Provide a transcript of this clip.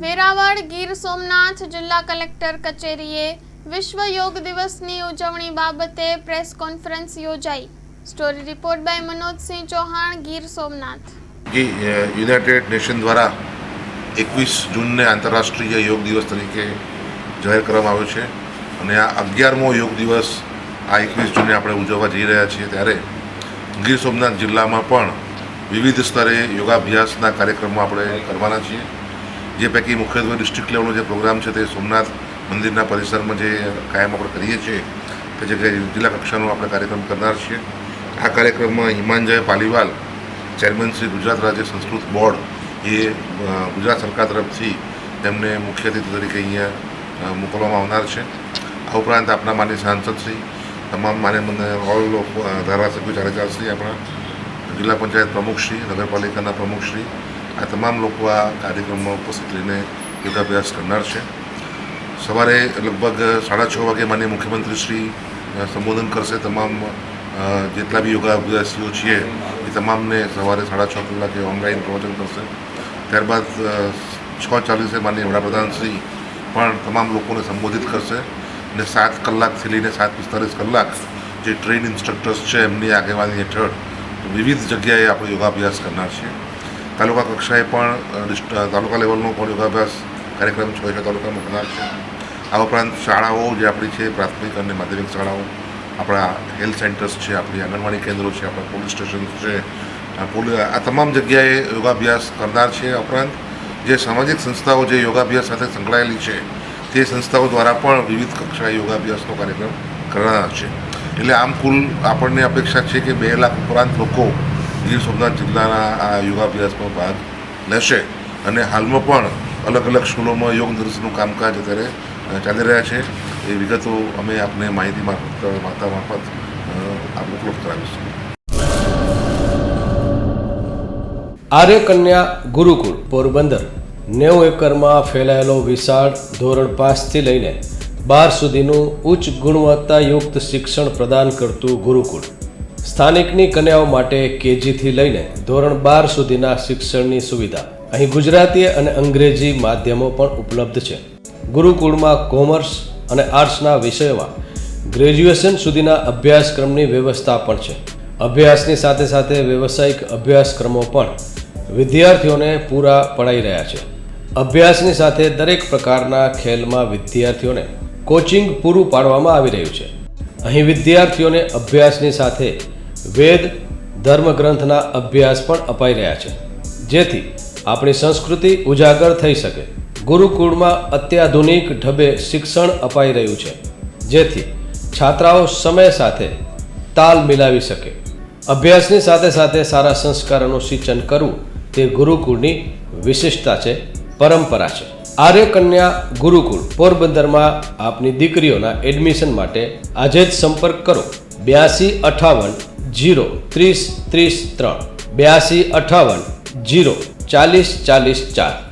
વેરાવળ ગીર સોમનાથ જિલ્લા કલેક્ટર કચેરીએ વિશ્વ યોગ દિવસની ઉજવણી બાબતે પ્રેસ કોન્ફરન્સ યોજાઈ। Story report by Manojsinh Chauhan, Gir Somnath. United nation દ્વારા 21 જૂનને આંતરરાષ્ટ્રીય યોગ દિવસ તરીકે જાહેર કરવામાં આવ્યો છે અને આ 11મો યોગ દિવસ આ 21 જૂને આપણે ઉજવવા જઈ રહ્યા છીએ। ત્યારે ગીર સોમનાથ જિલ્લામાં પણ વિવિધ સ્તરે યોગાભ્યાસના કાર્યક્રમો આપણે કરવાના છીએ। જે પૈકી મુખ્યત્વે ડિસ્ટ્રિક્ટ લેવલનો જે પ્રોગ્રામ છે તે સોમનાથ મંદિરના પરિસરમાં જે કાયમ આપણે કરીએ છીએ તે જગ્યાએ જિલ્લા કક્ષાનો આપણે કાર્યક્રમ કરનાર છીએ। આ કાર્યક્રમમાં હિમાંજય પાલીવાલ, ચેરમેન શ્રી ગુજરાત રાજ્ય સંસ્કૃત બોર્ડ, એ ગુજરાત સરકાર તરફથી તેમને મુખ્ય અતિથિ તરીકે અહીંયા મોકલવામાં આવનાર છે। આ ઉપરાંત આપણા માન્ય સાંસદશ્રી, તમામ માન્ય ઓલ ઓફ ધારાસભ્યો, ચારેચારશ્રી, આપણા જિલ્લા પંચાયત પ્રમુખશ્રી, નગરપાલિકાના પ્રમુખશ્રી, આ તમામ લોકો આ કાર્યક્રમમાં ઉપસ્થિત રહીને યોગાભ્યાસ કરનાર છે। સવારે લગભગ 6:30 વાગે માન્ય મુખ્યમંત્રીશ્રી સંબોધન કરશે। તમામ જેટલા બી યોગાભ્યાસીઓ છીએ એ તમામને સવારે 6:30 કલાકે ઓનલાઈન પ્રવચન કરશે। ત્યારબાદ 6:40 માન્ય વડાપ્રધાનશ્રી પણ તમામ લોકોને સંબોધિત કરશે અને 7 કલાકથી લઈને 7:45 કલાક જે ટ્રેન ઇન્સ્ટ્રક્ટર્સ છે એમની આગેવાની હેઠળ વિવિધ જગ્યાએ આપણે યોગાભ્યાસ કરનાર છીએ। તાલુકા કક્ષાએ પણ તાલુકા લેવલનો પણ યોગાભ્યાસ કાર્યક્રમ 6 તાલુકામાં કરનાર છે। આ ઉપરાંત શાળાઓ જે આપણી છે, પ્રાથમિક અને માધ્યમિક શાળાઓ, આપણા હેલ્થ સેન્ટર્સ છે, આપણી આંગણવાડી કેન્દ્રો છે, આપણા પોલીસ સ્ટેશન છે, આ તમામ જગ્યાએ યોગાભ્યાસ કરનાર છે। ઉપરાંત જે સામાજિક સંસ્થાઓ જે યોગાભ્યાસ સાથે સંકળાયેલી છે તે સંસ્થાઓ દ્વારા પણ વિવિધ કક્ષાએ યોગાભ્યાસનો કાર્યક્રમ કરવાના છે। એટલે આમ કુલ આપણને અપેક્ષા છે કે 2 લાખ ઉપરાંત લોકો ગીર સોમનાથ જિલ્લાના આ યોગાભ્યાસમાં ભાગ લેશે અને હાલમાં પણ અલગ અલગ સ્કૂલોમાં યોગ નિદર્શનનું કામકાજ અત્યારે ચાલી રહ્યા છે। એ વિગતો અમે આપને માહિતી મારફત ઉપલબ્ધ કરાવીશું। આર્ય કન્યા ગુરુકુળ પોરબંદર 90 એકરમાં ફેલાયેલો વિશાળ ધોરણ 5 થી લઈને 12 સુધીનું ઉચ્ચ ગુણવત્તાયુક્ત શિક્ષણ પ્રદાન કરતું ગુરુકુળ। સ્થાનિકની કન્યાઓ માટે કેજીથી લઈને ધોરણ 12 સુધીના શિક્ષણની સુવિધા। અહીં ગુજરાતી અને અંગ્રેજી માધ્યમો પણ ઉપલબ્ધ છે। ગુરુકુળમાં કોમર્સ અને આર્ટ્સના વિષયોમાં ગ્રેજ્યુએશન સુધીના અભ્યાસક્રમની વ્યવસ્થા પણ છે। અભ્યાસની સાથે સાથે વ્યવસાયિક અભ્યાસક્રમો પણ વિદ્યાર્થીઓને પૂરા પડાઈ રહ્યા છે। અભ્યાસની સાથે દરેક પ્રકારના ખેલમાં વિદ્યાર્થીઓને કોચિંગ પૂરું પાડવામાં આવી રહ્યું છે। અહીં વિદ્યાર્થીઓને અભ્યાસની સાથે વેદ ધર્મગ્રંથના અભ્યાસ પણ અપાઈ રહ્યા છે, જેથી આપણી સંસ્કૃતિ ઉજાગર થઈ શકે। ગુરુકુળમાં અત્યાધુનિક ઢબે શિક્ષણ અપાઈ રહ્યું છે, જેથી છાત્રાઓ સમય સાથે તાલ મિલાવી શકે। અભ્યાસની સાથે સાથે સારા સંસ્કારોનું સિંચન કરવું તે ગુરુકુળની વિશિષ્ટતા છે, પરંપરા છે। આર્ય કન્યા ગુરુકુળ પોરબંદરમાં આપની દીકરીઓના એડમિશન માટે આજે જ સંપર્ક કરો 8258 030 33 8258 040 40 4।